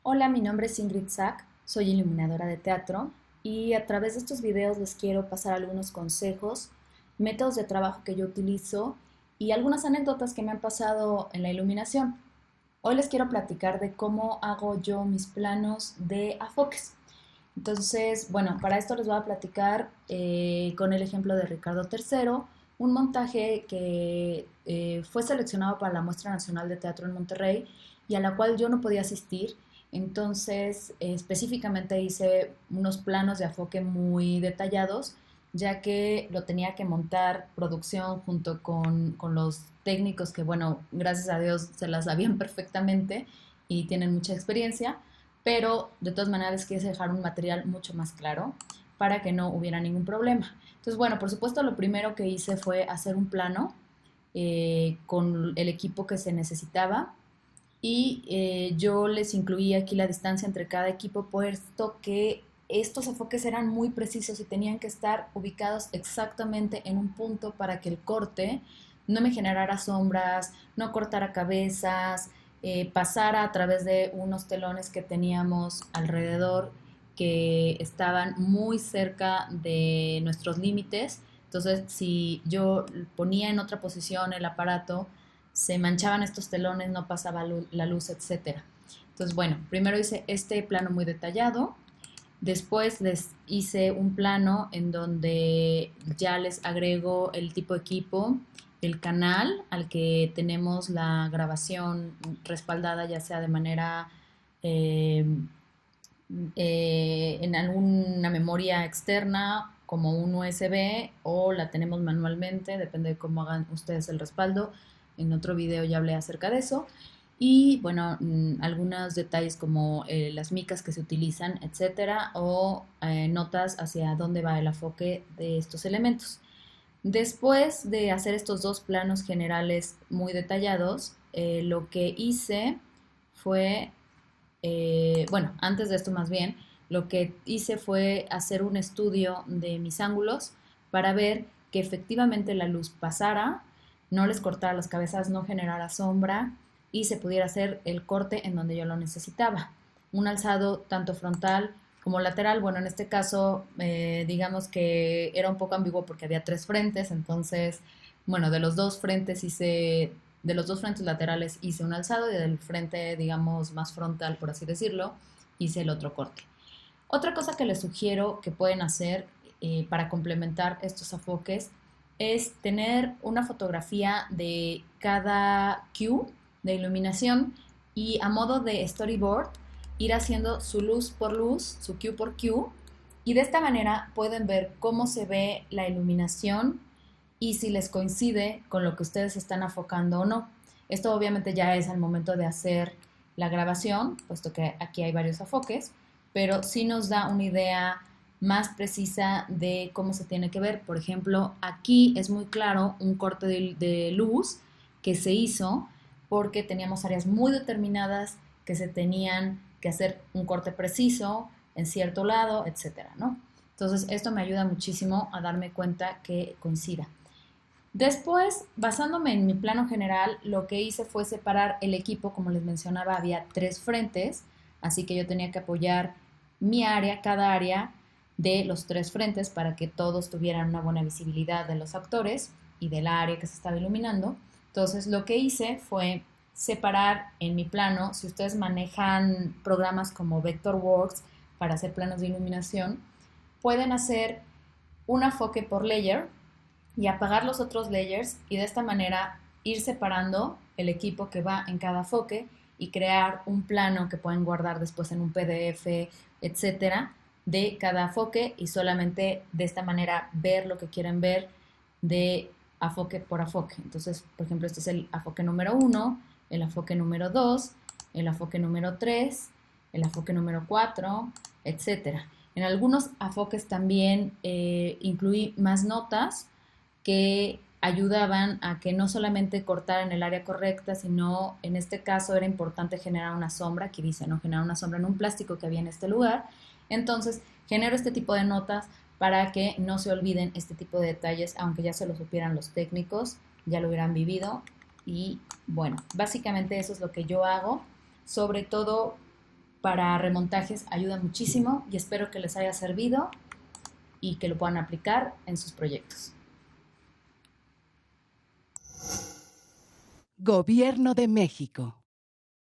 Hola, mi nombre es Ingrid Sack, soy iluminadora de teatro y a través de estos videos les quiero pasar algunos consejos, métodos de trabajo que yo utilizo y algunas anécdotas que me han pasado en la iluminación. Hoy les quiero platicar de cómo hago yo mis planos de afoques. Entonces, bueno, para esto les voy a platicar con el ejemplo de Ricardo III, un montaje que fue seleccionado para la Muestra Nacional de Teatro en Monterrey y a la cual yo no podía asistir. Entonces, específicamente hice unos planos de afoque muy detallados, ya que lo tenía que montar producción junto con los técnicos que, bueno, gracias a Dios se las sabían perfectamente y tienen mucha experiencia, pero de todas maneras quise dejar un material mucho más claro para que no hubiera ningún problema. Entonces, bueno, por supuesto lo primero que hice fue hacer un plano con el equipo que se necesitaba y yo les incluí aquí la distancia entre cada equipo, puesto que estos enfoques eran muy precisos y tenían que estar ubicados exactamente en un punto para que el corte no me generara sombras, no cortara cabezas, pasara a través de unos telones que teníamos alrededor que estaban muy cerca de nuestros límites. Entonces, si yo ponía en otra posición el aparato, se manchaban estos telones, no pasaba la luz, etcétera. Entonces, bueno, primero hice este plano muy detallado, después les hice un plano en donde ya les agrego el tipo de equipo, el canal al que tenemos la grabación respaldada, ya sea de manera eh, en alguna memoria externa como un USB o la tenemos manualmente, depende de cómo hagan ustedes el respaldo. En otro video ya hablé acerca de eso. Y bueno, algunos detalles como las micas que se utilizan, etcétera, o notas hacia dónde va el enfoque de estos elementos. Después de hacer estos dos planos generales muy detallados, lo que hice fue bueno, antes de esto más bien, lo que hice fue hacer un estudio de mis ángulos para ver que efectivamente la luz pasara, no les cortara las cabezas, no generara sombra y se pudiera hacer el corte en donde yo lo necesitaba. Un alzado tanto frontal como lateral. Bueno, en este caso, digamos que era un poco ambiguo porque había tres frentes, entonces, bueno, de los dos frentes laterales hice un alzado y del frente, digamos, más frontal, por así decirlo, hice el otro corte. Otra cosa que les sugiero que pueden hacer para complementar estos enfoques es tener una fotografía de cada cue de iluminación y a modo de storyboard ir haciendo su luz por luz, su cue por cue, y de esta manera pueden ver cómo se ve la iluminación y si les coincide con lo que ustedes están enfocando o no. Esto obviamente ya es al momento de hacer la grabación, puesto que aquí hay varios enfoques, pero sí nos da una idea más precisa de cómo se tiene que ver. Por ejemplo, aquí es muy claro un corte de luz que se hizo porque teníamos áreas muy determinadas que se tenían que hacer un corte preciso en cierto lado, etcétera, ¿no? Entonces, esto me ayuda muchísimo a darme cuenta que coincida. Después, basándome en mi plano general, lo que hice fue separar el equipo, como les mencionaba, había tres frentes, así que yo tenía que apoyar mi área, cada área de los tres frentes para que todos tuvieran una buena visibilidad de los actores y del área que se estaba iluminando. Entonces, lo que hice fue separar en mi plano, si ustedes manejan programas como Vectorworks para hacer planos de iluminación, pueden hacer un enfoque por layer y apagar los otros layers y de esta manera ir separando el equipo que va en cada enfoque y crear un plano que pueden guardar después en un PDF, etcétera, de cada enfoque y solamente de esta manera ver lo que quieren ver de enfoque por enfoque. Entonces, por ejemplo, este es el enfoque número 1, el enfoque número 2, el enfoque número 3, el enfoque número 4, etcétera. En algunos enfoques también incluí más notas que ayudaban a que no solamente cortaran el área correcta, sino en este caso era importante generar una sombra, aquí dice, ¿no? Generar una sombra en un plástico que había en este lugar. Entonces, genero este tipo de notas para que no se olviden este tipo de detalles, aunque ya se lo supieran los técnicos, ya lo hubieran vivido. Y bueno, básicamente eso es lo que yo hago, sobre todo para remontajes ayuda muchísimo y espero que les haya servido y que lo puedan aplicar en sus proyectos. Gobierno de México.